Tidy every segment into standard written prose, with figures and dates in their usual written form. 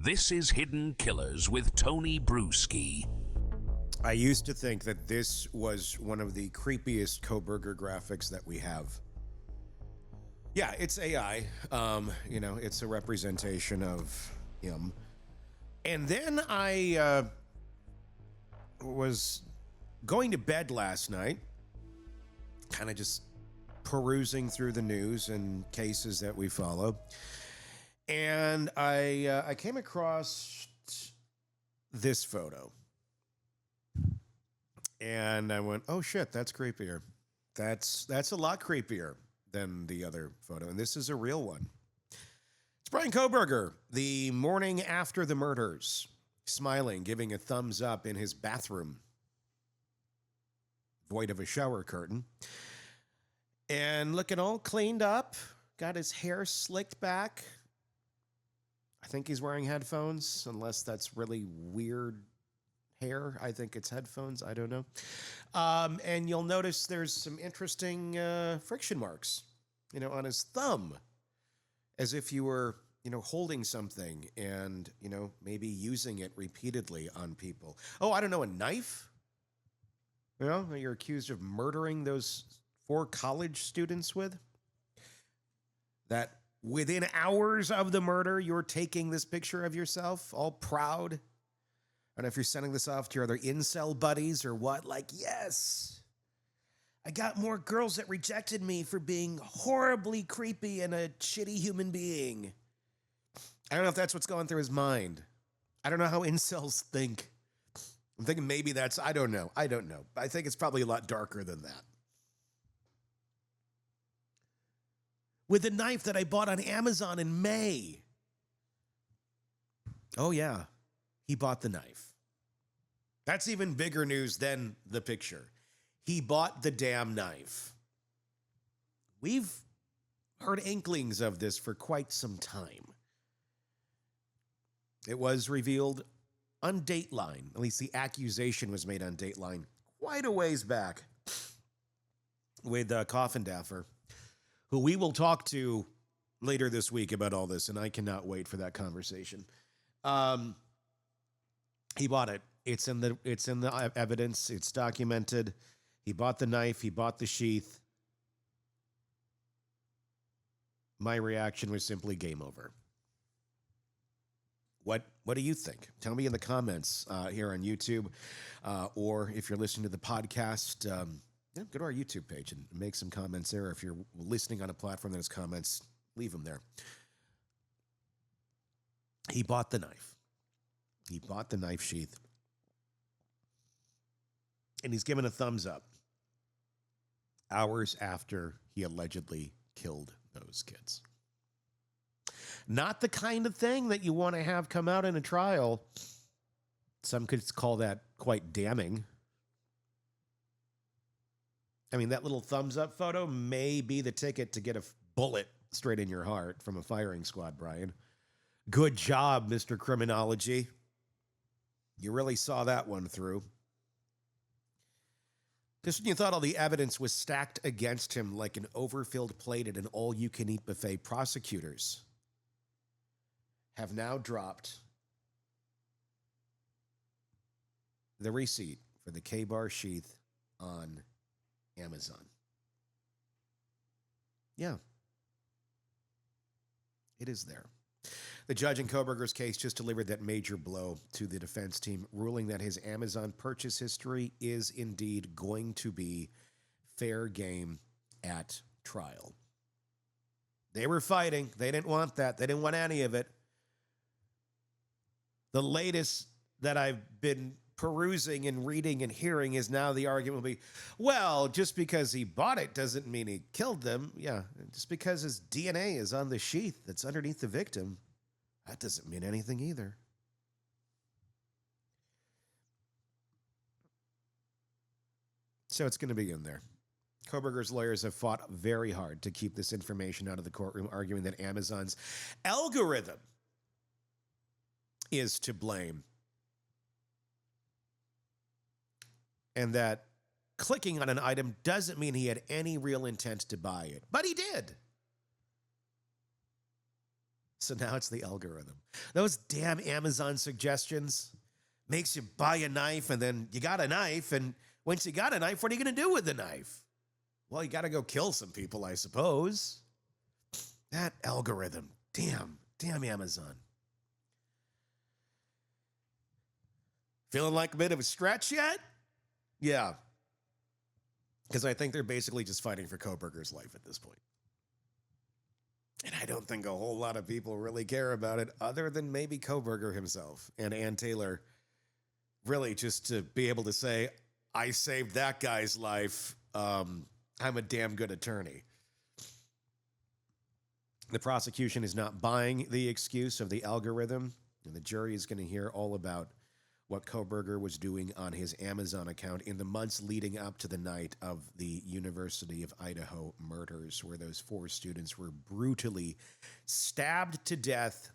This is Hidden Killers with Tony Bruschi. I used to think that this was one of the creepiest Kohberger graphics that we have. Yeah, it's AI. It's a representation of him. And then I was going to bed last night, kind of just perusing through the news and cases that we follow. And I came across this photo. And I went, oh shit, that's creepier. That's a lot creepier than the other photo. And this is a real one. It's Brian Kohberger, the morning after the murders, smiling, giving a thumbs up in his bathroom, void of a shower curtain. And looking all cleaned up, got his hair slicked back. I think he's wearing headphones, unless that's really weird hair. I think it's headphones. I don't know. And you'll notice there's some interesting friction marks, on his thumb, as if you were, holding something and, maybe using it repeatedly on people. Oh, I don't know, a knife? You're accused of murdering those 4 college students with? That within hours of the murder, you're taking this picture of yourself, all proud. I don't know if you're sending this off to your other incel buddies or what. Like, yes, I got more girls that rejected me for being horribly creepy and a shitty human being. I don't know if that's what's going through his mind. I don't know how incels think. I'm thinking maybe that's, I don't know. I think it's probably a lot darker than that. With the knife that I bought on Amazon in May. Oh, yeah. He bought the knife. That's even bigger news than the picture. He bought the damn knife. We've heard inklings of this for quite some time. It was revealed on Dateline. At least the accusation was made on Dateline quite a ways back with Coffindaffer, who we will talk to later this week about all this, and I cannot wait for that conversation. He bought it. It's in the evidence. It's documented. He bought the knife. He bought the sheath. My reaction was simply game over. What do you think? Tell me in the comments here on YouTube, or if you're listening to the podcast, go to our YouTube page and make some comments there. If you're listening on a platform that has comments, leave them there. He bought the knife. He bought the knife sheath. And he's given a thumbs up hours after he allegedly killed those kids. Not the kind of thing that you want to have come out in a trial. Some could call that quite damning. I mean, that little thumbs up photo may be the ticket to get a bullet straight in your heart from a firing squad, Brian. Good job, Mr. Criminology. You really saw that one through. Just when you thought all the evidence was stacked against him like an overfilled plate at an all-you-can-eat buffet, prosecutors have now dropped the receipt for the K-bar sheath on Amazon. Yeah. It is there. The judge in Kohberger's case just delivered that major blow to the defense team, ruling that his Amazon purchase history is indeed going to be fair game at trial. They were fighting. They didn't want that. They didn't want any of it. The latest that I've been perusing and reading and hearing is now the argument will be, well, just because he bought it doesn't mean he killed them. Yeah, just because his DNA is on the sheath that's underneath the victim, that doesn't mean anything either. So it's going to be in there. Kohberger's lawyers have fought very hard to keep this information out of the courtroom, arguing that Amazon's algorithm is to blame. And that clicking on an item doesn't mean he had any real intent to buy it. But he did. So now it's the algorithm. Those damn Amazon suggestions makes you buy a knife, and then you got a knife, and once you got a knife, what are you going to do with the knife? Well, you got to go kill some people, I suppose. That algorithm. Damn Amazon. Feeling like a bit of a stretch yet? Yeah. Because I think they're basically just fighting for Kohberger's life at this point. And I don't think a whole lot of people really care about it, other than maybe Kohberger himself and Ann Taylor. Really, just to be able to say, I saved that guy's life. I'm a damn good attorney. The prosecution is not buying the excuse of the algorithm, and the jury is going to hear all about what Kohberger was doing on his Amazon account in the months leading up to the night of the University of Idaho murders, where those 4 students were brutally stabbed to death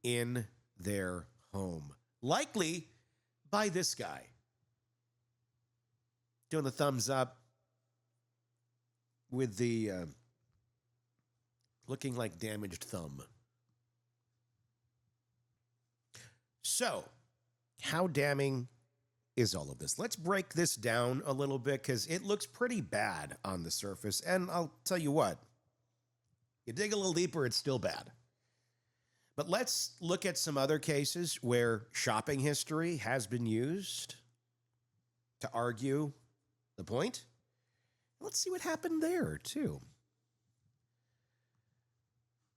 in their home. Likely by this guy. Doing the thumbs up with the looking like damaged thumb. So, how damning is all of this? Let's break this down a little bit, because it looks pretty bad on the surface. And I'll tell you what, you dig a little deeper, it's still bad. But let's look at some other cases where shopping history has been used to argue the point. Let's see what happened there, too.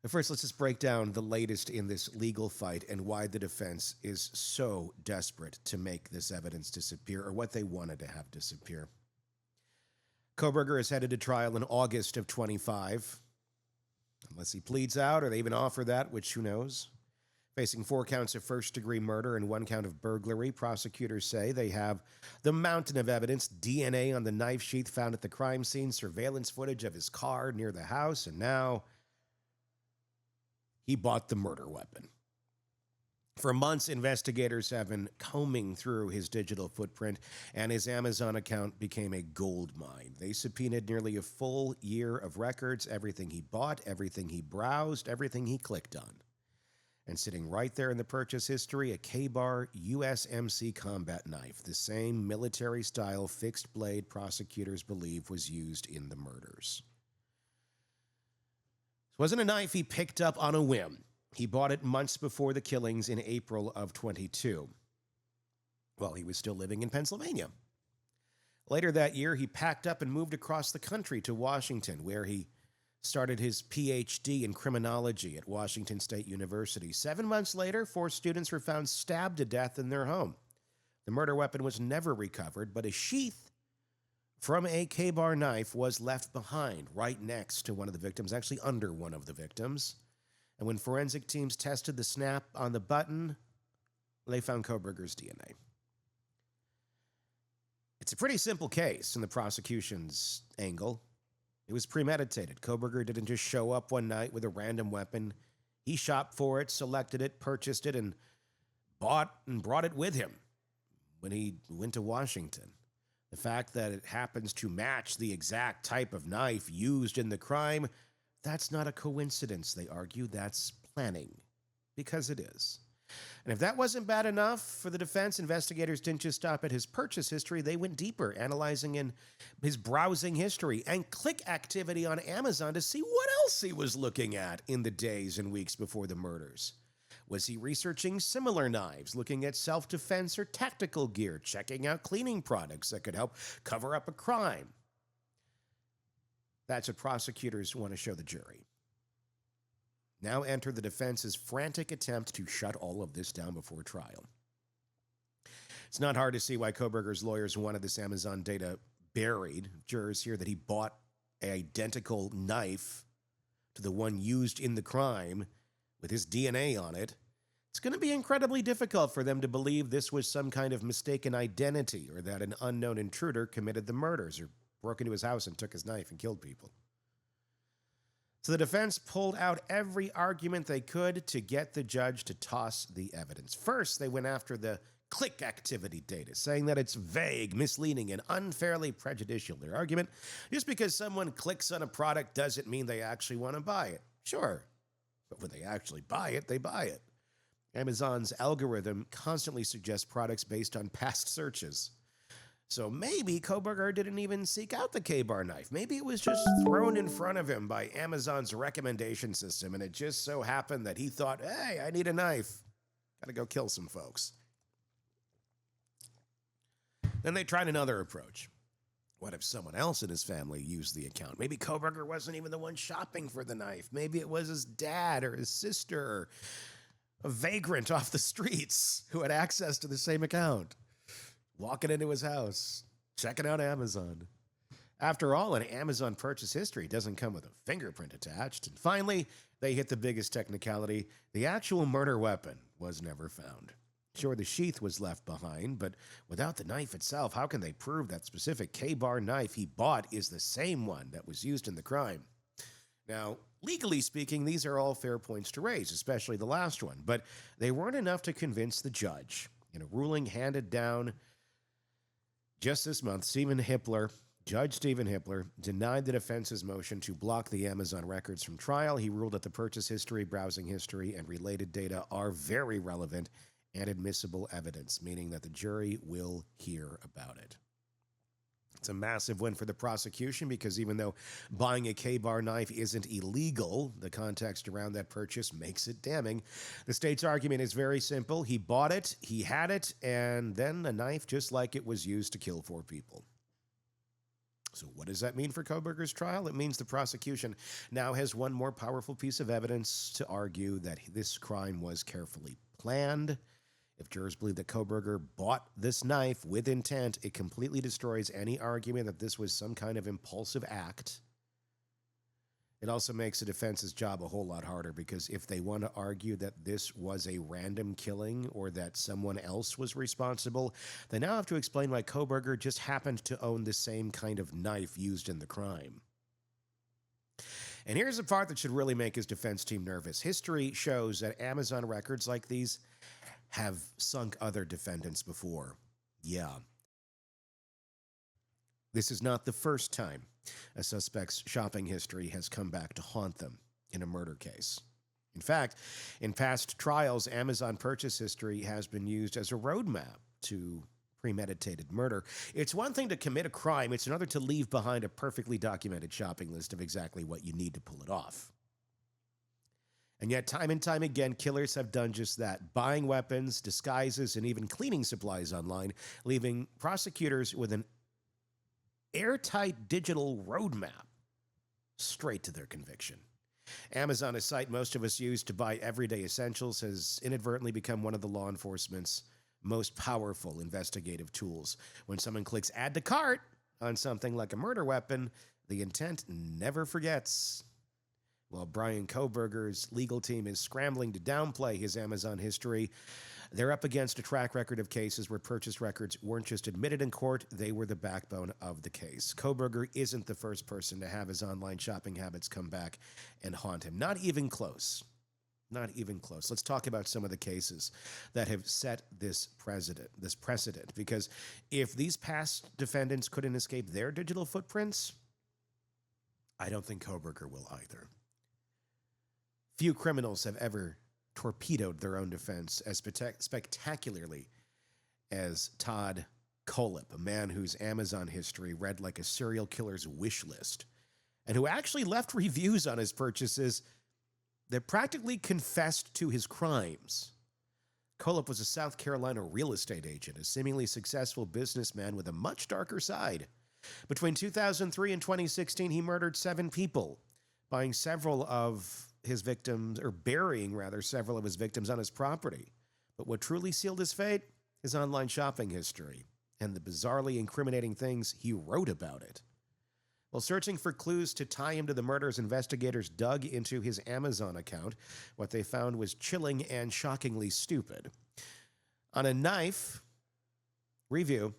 But first, let's just break down the latest in this legal fight and why the defense is so desperate to make this evidence disappear, or what they wanted to have disappear. Kohberger is headed to trial in August of 25. Unless he pleads out, or they even offer that, which who knows. Facing 4 counts of first-degree murder and 1 count of burglary, prosecutors say they have the mountain of evidence, DNA on the knife sheath found at the crime scene, surveillance footage of his car near the house, and now he bought the murder weapon. For months, investigators have been combing through his digital footprint, and his Amazon account became a gold mine. They subpoenaed nearly a full year of records, everything he bought, everything he browsed, everything he clicked on. And sitting right there in the purchase history, a K-Bar USMC combat knife, the same military-style fixed blade prosecutors believe was used in the murders. It wasn't a knife he picked up on a whim. He bought it months before the killings in April of 22. Well, he was still living in Pennsylvania. Later that year, he packed up and moved across the country to Washington, where he started his PhD in criminology at Washington State University. 7 months later, 4 students were found stabbed to death in their home. The murder weapon was never recovered, but a sheath from a K-Bar knife was left behind right next to one of the victims, actually under one of the victims. And when forensic teams tested the snap on the button, they found Kohberger's DNA. It's a pretty simple case in the prosecution's angle. It was premeditated. Kohberger didn't just show up one night with a random weapon. He shopped for it, selected it, purchased it, and bought and brought it with him when he went to Washington. The fact that it happens to match the exact type of knife used in the crime, that's not a coincidence, they argue. That's planning. Because it is. And if that wasn't bad enough for the defense, investigators didn't just stop at his purchase history. They went deeper, analyzing in his browsing history and click activity on Amazon to see what else he was looking at in the days and weeks before the murders. Was he researching similar knives, looking at self-defense or tactical gear, checking out cleaning products that could help cover up a crime? That's what prosecutors want to show the jury. Now enter the defense's frantic attempt to shut all of this down before trial. It's not hard to see why Kohberger's lawyers wanted this Amazon data buried. Jurors hear that he bought an identical knife to the one used in the crime with his DNA on it. It's going to be incredibly difficult for them to believe this was some kind of mistaken identity, or that an unknown intruder committed the murders or broke into his house and took his knife and killed people. So the defense pulled out every argument they could to get the judge to toss the evidence. First, they went after the click activity data, saying that it's vague, misleading, and unfairly prejudicial. Their argument, just because someone clicks on a product doesn't mean they actually want to buy it. Sure, But when they actually buy it, they buy it. Amazon's algorithm constantly suggests products based on past searches. So maybe Kohberger didn't even seek out the K-bar knife. Maybe it was just thrown in front of him by Amazon's recommendation system, and it just so happened that he thought, hey, I need a knife. Gotta go kill some folks. Then they tried another approach. What if someone else in his family used the account? Maybe Kohberger wasn't even the one shopping for the knife. Maybe it was his dad or his sister or a vagrant off the streets who had access to the same account. Walking into his house, checking out Amazon. After all, an Amazon purchase history doesn't come with a fingerprint attached. And finally, they hit the biggest technicality. The actual murder weapon was never found. Sure, the sheath was left behind, but without the knife itself, how can they prove that specific K-bar knife he bought is the same one that was used in the crime? Now, legally speaking, these are all fair points to raise, especially the last one, but they weren't enough to convince the judge. In a ruling handed down just this month, Judge Stephen Hippler, denied the defense's motion to block the Amazon records from trial. He ruled that the purchase history, browsing history, and related data are very relevant and admissible evidence, meaning that the jury will hear about it. It's a massive win for the prosecution because even though buying a K-bar knife isn't illegal, the context around that purchase makes it damning. The state's argument is very simple. He bought it, he had it, and then a knife just like it was used to kill 4 people. So what does that mean for Kohberger's trial? It means the prosecution now has one more powerful piece of evidence to argue that this crime was carefully planned. If jurors believe that Kohberger bought this knife with intent, it completely destroys any argument that this was some kind of impulsive act. It also makes the defense's job a whole lot harder because if they want to argue that this was a random killing or that someone else was responsible, they now have to explain why Kohberger just happened to own the same kind of knife used in the crime. And here's the part that should really make his defense team nervous. History shows that Amazon records like these have sunk other defendants before. Yeah. This is not the first time a suspect's shopping history has come back to haunt them in a murder case. In fact, in past trials, Amazon purchase history has been used as a roadmap to premeditated murder. It's one thing to commit a crime, it's another to leave behind a perfectly documented shopping list of exactly what you need to pull it off. And yet, time and time again, killers have done just that, buying weapons, disguises, and even cleaning supplies online, leaving prosecutors with an airtight digital roadmap straight to their conviction. Amazon, a site most of us use to buy everyday essentials, has inadvertently become one of the law enforcement's most powerful investigative tools. When someone clicks add to cart on something like a murder weapon, the intent never forgets. While Brian Kohberger's legal team is scrambling to downplay his Amazon history, they're up against a track record of cases where purchase records weren't just admitted in court, they were the backbone of the case. Kohberger isn't the first person to have his online shopping habits come back and haunt him. Not even close. Not even close. Let's talk about some of the cases that have set this precedent, because if these past defendants couldn't escape their digital footprints, I don't think Kohberger will either. Few criminals have ever torpedoed their own defense as spectacularly as Todd Kolep, a man whose Amazon history read like a serial killer's wish list, and who actually left reviews on his purchases that practically confessed to his crimes. Kolep was a South Carolina real estate agent, a seemingly successful businessman with a much darker side. Between 2003 and 2016, he murdered 7 people, burying several of his victims on his property. But what truly sealed his fate? His online shopping history and the bizarrely incriminating things he wrote about it. While searching for clues to tie him to the murders, investigators dug into his Amazon account. What they found was chilling and shockingly stupid. On a knife review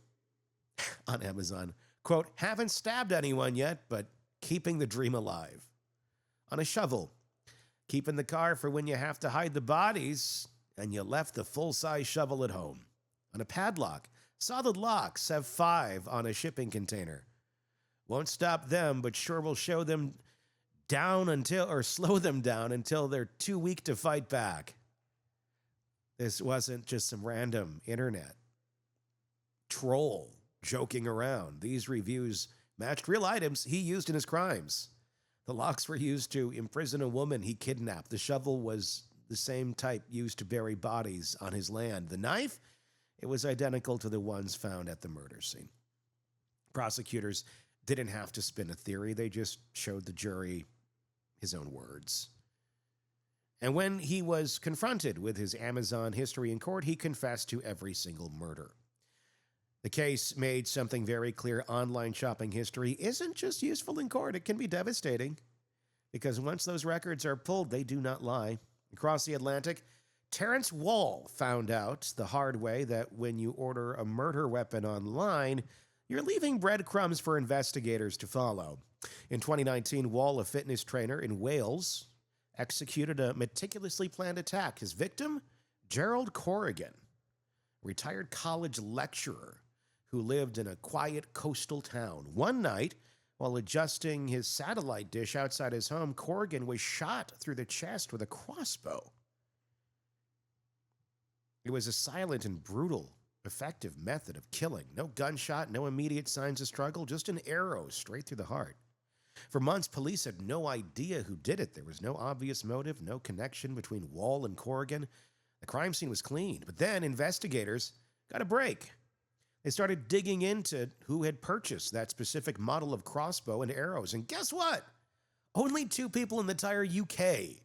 on Amazon, quote, haven't stabbed anyone yet, but keeping the dream alive. On a shovel, keep in the car for when you have to hide the bodies and you left the full-size shovel at home. On a padlock, solid locks have 5 on a shipping container. Won't stop them, but sure will show them down until, or slow them down until they're too weak to fight back. This wasn't just some random internet troll joking around. These reviews matched real items he used in his crimes. The locks were used to imprison a woman he kidnapped. The shovel was the same type used to bury bodies on his land. The knife, it was identical to the ones found at the murder scene. Prosecutors didn't have to spin a theory. They just showed the jury his own words. And when he was confronted with his Amazon history in court, he confessed to every single murder. The case made something very clear. Online shopping history isn't just useful in court. It can be devastating because once those records are pulled, they do not lie. Across the Atlantic, Terrence Wall found out the hard way that when you order a murder weapon online, you're leaving breadcrumbs for investigators to follow. In 2019, Wall, a fitness trainer in Wales, executed a meticulously planned attack. His victim, Gerald Corrigan, retired college lecturer who lived in a quiet coastal town. One night, while adjusting his satellite dish outside his home, Corrigan was shot through the chest with a crossbow. It was a silent and brutal, effective method of killing. No gunshot, no immediate signs of struggle, just an arrow straight through the heart. For months, police had no idea who did it. There was no obvious motive, no connection between Wall and Corrigan. The crime scene was clean. But then investigators got a break. They started digging into who had purchased that specific model of crossbow and arrows. And guess what? Only 2 people in the entire UK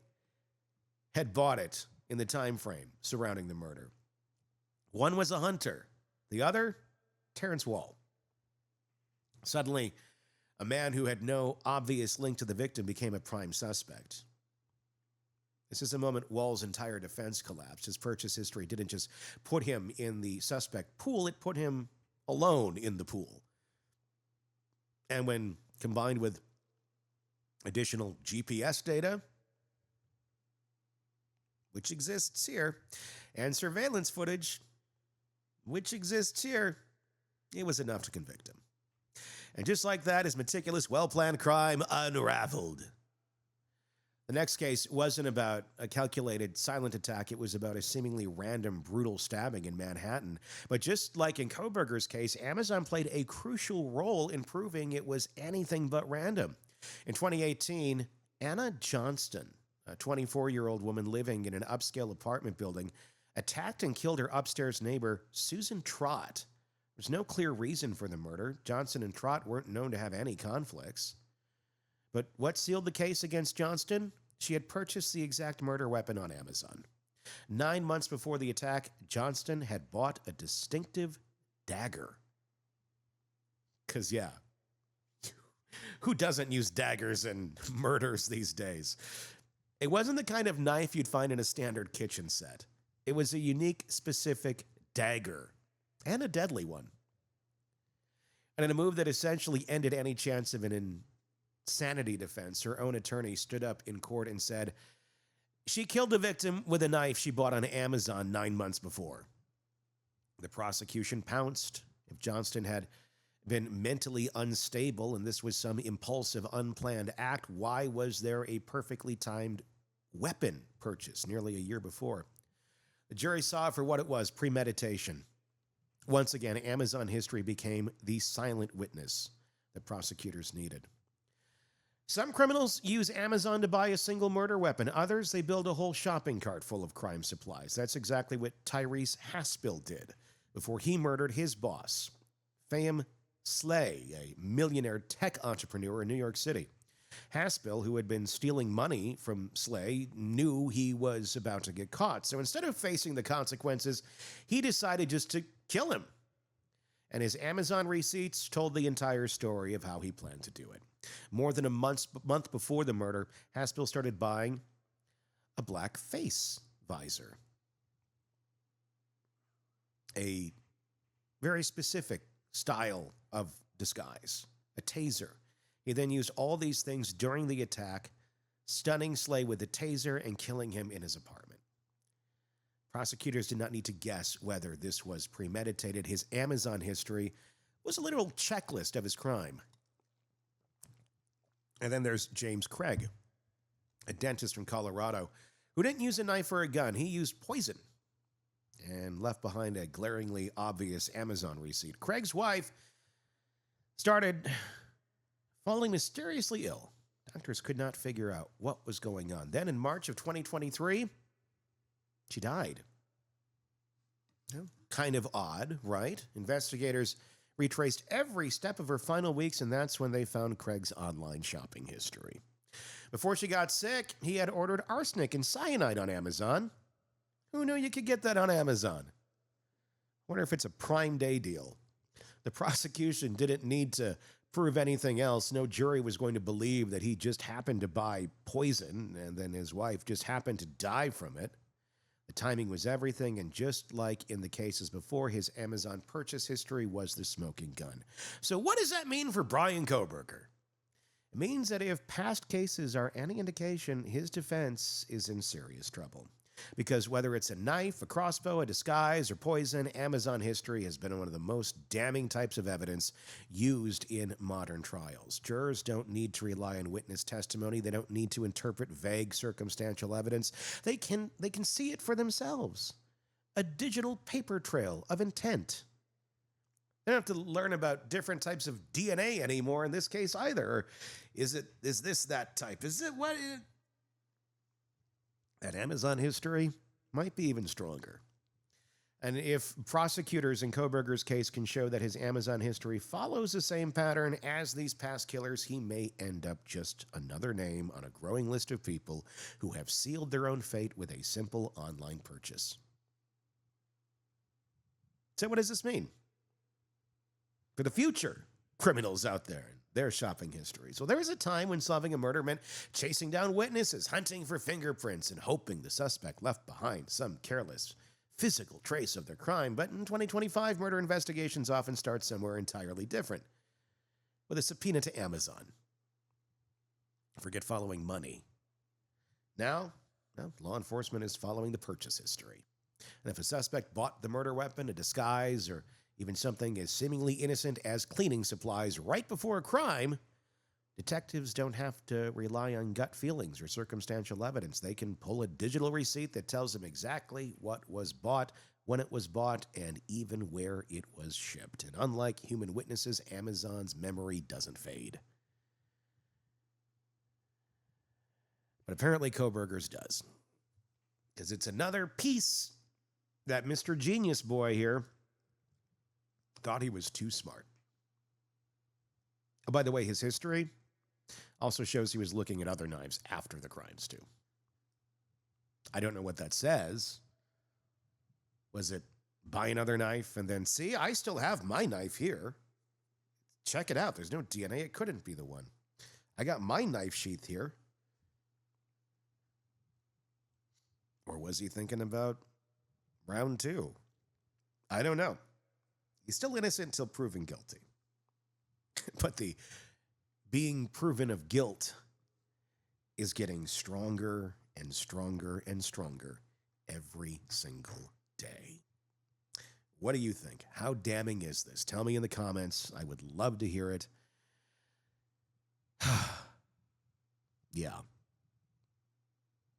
had bought it in the time frame surrounding the murder. One was a hunter. The other, Terrence Wall. Suddenly, a man who had no obvious link to the victim became a prime suspect. This is the moment Wall's entire defense collapsed. His purchase history didn't just put him in the suspect pool, it put him alone in the pool. And when combined with additional GPS data, which exists here, and surveillance footage, which exists here, it was enough to convict him. And just like that, his meticulous, well-planned crime unraveled. The next case wasn't about a calculated silent attack. It was about a seemingly random, brutal stabbing in Manhattan. But just like in Kohberger's case, Amazon played a crucial role in proving it was anything but random. In 2018, Anna Johnston, a 24-year-old woman living in an upscale apartment building, attacked and killed her upstairs neighbor, Susan Trott. There's no clear reason for the murder. Johnson and Trott weren't known to have any conflicts. But what sealed the case against Johnston? She had purchased the exact murder weapon on Amazon. 9 months before the attack, Johnston had bought a distinctive dagger. Because, yeah, who doesn't use daggers in murders these days? It wasn't the kind of knife you'd find in a standard kitchen set. It was a unique, specific dagger, and a deadly one. And in a move that essentially ended any chance of an insanity defense, her own attorney stood up in court and said, she killed the victim with a knife she bought on Amazon 9 months before. The prosecution pounced. If Johnston had been mentally unstable and this was some impulsive, unplanned act, why was there a perfectly timed weapon purchase nearly a year before? The jury saw it for what it was, premeditation. Once again, Amazon history became the silent witness that prosecutors needed. Some criminals use Amazon to buy a single murder weapon. Others, they build a whole shopping cart full of crime supplies. That's exactly what Tyrese Haspel did before he murdered his boss, Fahim Slay, a millionaire tech entrepreneur in New York City. Haspel, who had been stealing money from Slay, knew he was about to get caught. So instead of facing the consequences, he decided just to kill him. And his Amazon receipts told the entire story of how he planned to do it. More than a month before the murder, Haspel started buying a black face visor. A very specific style of disguise, a taser. He then used all these things during the attack, stunning Slay with a taser and killing him in his apartment. Prosecutors did not need to guess whether this was premeditated. His Amazon history was a literal checklist of his crime. And then there's James Craig, a dentist from Colorado, who didn't use a knife or a gun. He used poison and left behind a glaringly obvious Amazon receipt. Craig's wife started falling mysteriously ill. Doctors could not figure out what was going on. Then in March of 2023, she died. Kind of odd, right? Investigators retraced every step of her final weeks, and that's when they found Craig's online shopping history. Before she got sick, he had ordered arsenic and cyanide on Amazon. Who knew you could get that on Amazon? Wonder if it's a Prime Day deal. The prosecution didn't need to prove anything else. No jury was going to believe that he just happened to buy poison and then his wife just happened to die from it. The timing was everything, and just like in the cases before, his Amazon purchase history was the smoking gun. So what does that mean for Brian Kohberger? It means that if past cases are any indication, his defense is in serious trouble. Because whether it's a knife, a crossbow, a disguise, or poison, Amazon history has been one of the most damning types of evidence used in modern trials. Jurors don't need to rely on witness testimony. They don't need to interpret vague circumstantial evidence. They can see it for themselves. A digital paper trail of intent. They don't have to learn about different types of DNA anymore in this case either. Or is this that type? Is it what? That Amazon history might be even stronger. And if prosecutors in Kohberger's case can show that his Amazon history follows the same pattern as these past killers, he may end up just another name on a growing list of people who have sealed their own fate with a simple online purchase. So what does this mean for the future criminals out there and their shopping histories? Well, there was a time when solving a murder meant chasing down witnesses, hunting for fingerprints, and hoping the suspect left behind some careless physical trace of their crime. But in 2025, murder investigations often start somewhere entirely different, with a subpoena to Amazon. Forget following money. Now, law enforcement is following the purchase history. And if a suspect bought the murder weapon, a disguise, or even something as seemingly innocent as cleaning supplies right before a crime, detectives don't have to rely on gut feelings or circumstantial evidence. They can pull a digital receipt that tells them exactly what was bought, when it was bought, and even where it was shipped. And unlike human witnesses, Amazon's memory doesn't fade. But apparently Kohberger's does. Because it's another piece that Mr. Genius Boy here thought he was too smart. Oh, by the way, his history also shows he was looking at other knives after the crimes, too. I don't know what that says. Was it buy another knife and then, see, I still have my knife here. Check it out. There's no DNA. It couldn't be the one. I got my knife sheath here. Or was he thinking about round two? I don't know. He's still innocent until proven guilty. But the being proven of guilt is getting stronger and stronger and stronger every single day. What do you think? How damning is this? Tell me in the comments. I would love to hear it. Yeah.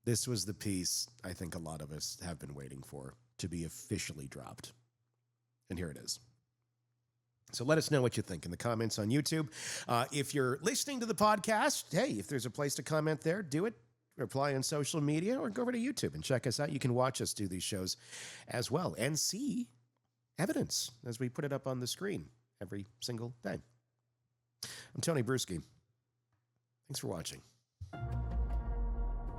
This was the piece I think a lot of us have been waiting for to be officially dropped. And here it is. So let us know what you think in the comments on YouTube. If you're listening to the podcast, hey, if there's a place to comment there, do it. Reply on social media or go over to YouTube and check us out. You can watch us do these shows as well and see evidence as we put it up on the screen every single day. I'm Tony Bruschi. Thanks for watching.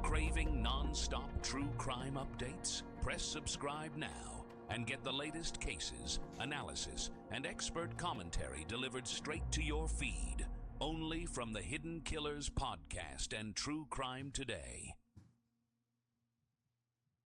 Craving non-stop true crime updates? Press subscribe now and get the latest cases, analysis, and expert commentary delivered straight to your feed, only from the Hidden Killers podcast and True Crime Today.